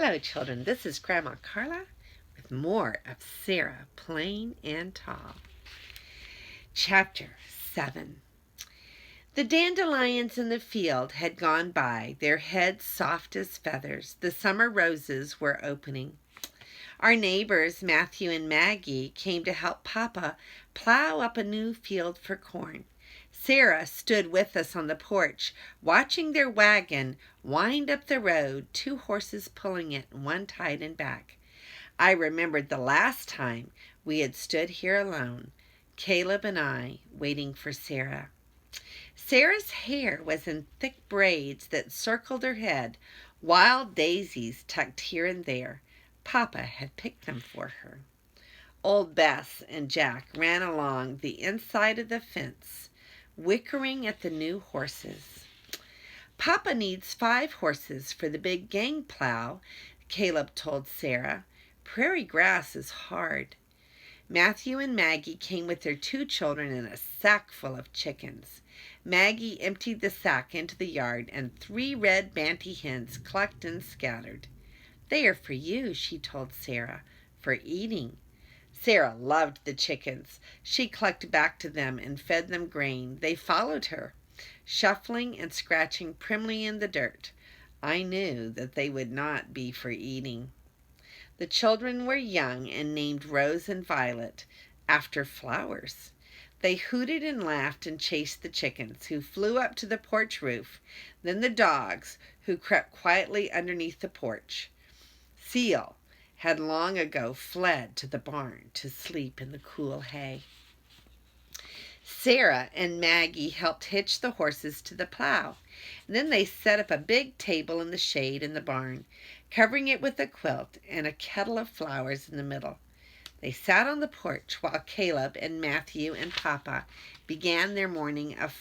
Hello, children. This is Grandma Carla with more of Sarah, Plain and Tall. Chapter 7. The dandelions in the field had gone by, their heads soft as feathers. The summer roses were opening. Our neighbors, Matthew and Maggie, came to help Papa plow up a new field for corn. Sarah stood with us on the porch, watching their wagon wind up the road, 2 horses pulling it, one tied in back. I remembered the last time we had stood here alone, Caleb and I, waiting for Sarah. Sarah's hair was in thick braids that circled her head, wild daisies tucked here and there. Papa had picked them for her. Old Bess and Jack ran along the inside of the fence, whickering at the new horses. Papa needs 5 horses for the big gang plow, Caleb told Sarah. Prairie grass is hard. Matthew and Maggie came with their 2 children and a sack full of chickens. Maggie emptied the sack into the yard, and 3 red banty hens clucked and scattered. They are for you, she told Sarah, for eating. Sarah loved the chickens. She clucked back to them and fed them grain. They followed her, shuffling and scratching primly in the dirt. I knew that they would not be for eating. The children were young and named Rose and Violet, after flowers. They hooted and laughed and chased the chickens, who flew up to the porch roof, then the dogs, who crept quietly underneath the porch. Seal had long ago fled to the barn to sleep in the cool hay. Sarah and Maggie helped hitch the horses to the plow, and then they set up a big table in the shade in the barn, covering it with a quilt and a kettle of flowers in the middle. They sat on the porch while Caleb and Matthew and Papa began their morning of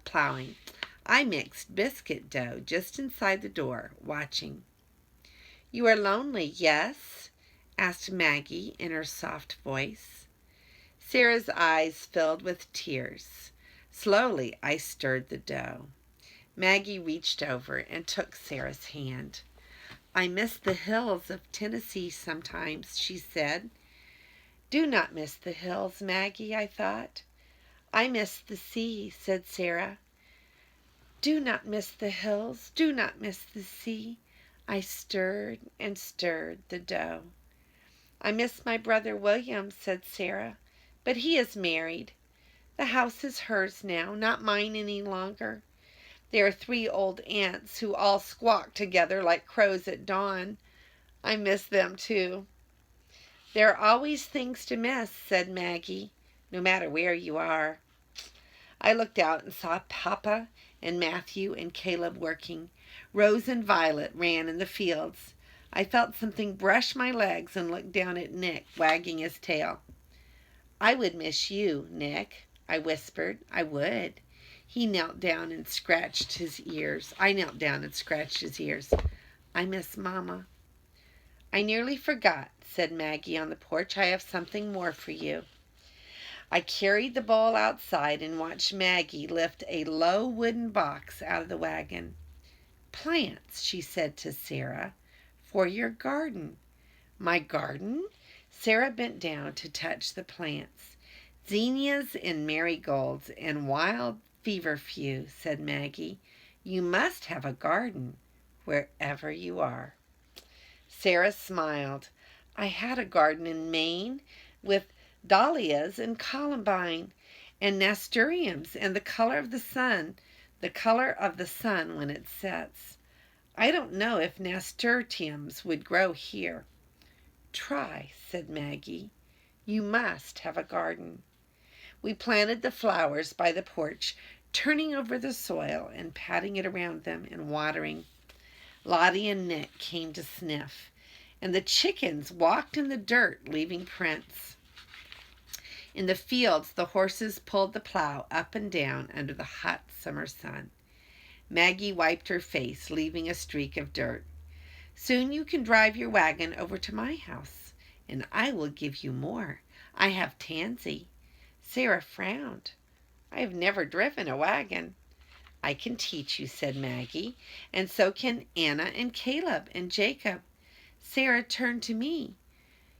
plowing. I mixed biscuit dough just inside the door, watching. "You are lonely, yes?" asked Maggie in her soft voice. Sarah's eyes filled with tears. Slowly I stirred the dough. Maggie reached over and took Sarah's hand. "I miss the hills of Tennessee sometimes," she said. "Do not miss the hills, Maggie," I thought. "I miss the sea," said Sarah. "Do not miss the hills, do not miss the sea." I stirred and stirred the dough. "I miss my brother William," said Sarah, "but he is married. The house is hers now, not mine any longer. There are 3 old aunts who all squawk together like crows at dawn. I miss them too." "There are always things to miss," said Maggie, "no matter where you are." I looked out and saw Papa and Matthew and Caleb working. Rose and Violet ran in the fields. I felt something brush my legs and looked down at Nick, wagging his tail. "I would miss you, Nick," I whispered. "I would." He knelt down and scratched his ears. I knelt down and scratched his ears. "I miss Mama." "I nearly forgot," said Maggie on the porch. "I have something more for you." I carried the bowl outside and watched Maggie lift a low wooden box out of the wagon. "Plants," she said to Sarah, "for your garden." "My garden?" Sarah bent down to touch the plants. "Zinnias and marigolds and wild feverfew," said Maggie. "You must have a garden wherever you are." Sarah smiled. "I had a garden in Maine with dahlias and columbine and nasturtiums and the color of the sun when it sets. I don't know if nasturtiums would grow here." "Try," said Maggie. "You must have a garden." We planted the flowers by the porch, turning over the soil and patting it around them and watering. Lottie and Nick came to sniff, and the chickens walked in the dirt, leaving prints. In the fields, the horses pulled the plow up and down under the hot summer sun. Maggie wiped her face, leaving a streak of dirt. "Soon you can drive your wagon over to my house, and I will give you more. I have Tansy." Sarah frowned. "I have never driven a wagon." "I can teach you," said Maggie, "and so can Anna and Caleb and Jacob." Sarah turned to me.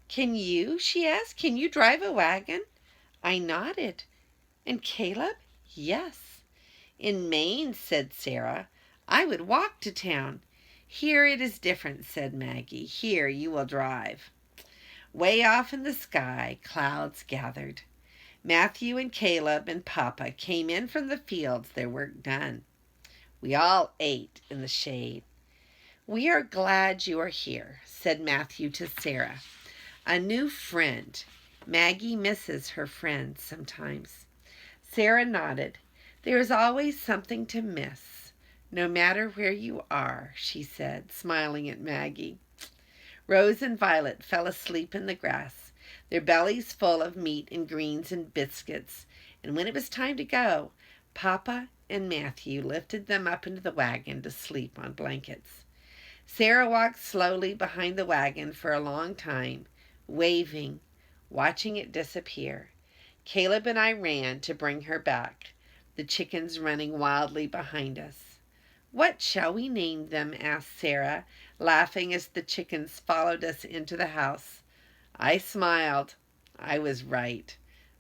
"Can you?" she asked. "Can you drive a wagon?" I nodded. "And Caleb?" "Yes." "In Maine," said Sarah, "I would walk to town." "Here it is different," said Maggie. "Here you will drive." Way off in the sky, clouds gathered. Matthew and Caleb and Papa came in from the fields, their work done. We all ate in the shade. "We are glad you are here," said Matthew to Sarah. "A new friend. Maggie misses her friends sometimes." Sarah nodded. "There is always something to miss, no matter where you are," she said, smiling at Maggie. Rose and Violet fell asleep in the grass, their bellies full of meat and greens and biscuits, and when it was time to go, Papa and Matthew lifted them up into the wagon to sleep on blankets. Sarah walked slowly behind the wagon for a long time, waving, watching it disappear. Caleb and I ran to bring her back, the chickens running wildly behind us. "What shall we name them?" asked Sarah, laughing as the chickens followed us into the house. I smiled. I was right.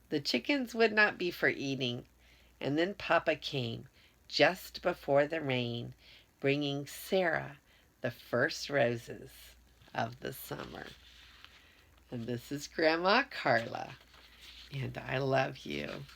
The chickens would not be for eating. And then Papa came, just before the rain, bringing Sarah the first roses of the summer. And this is Grandma Carla, and I love you.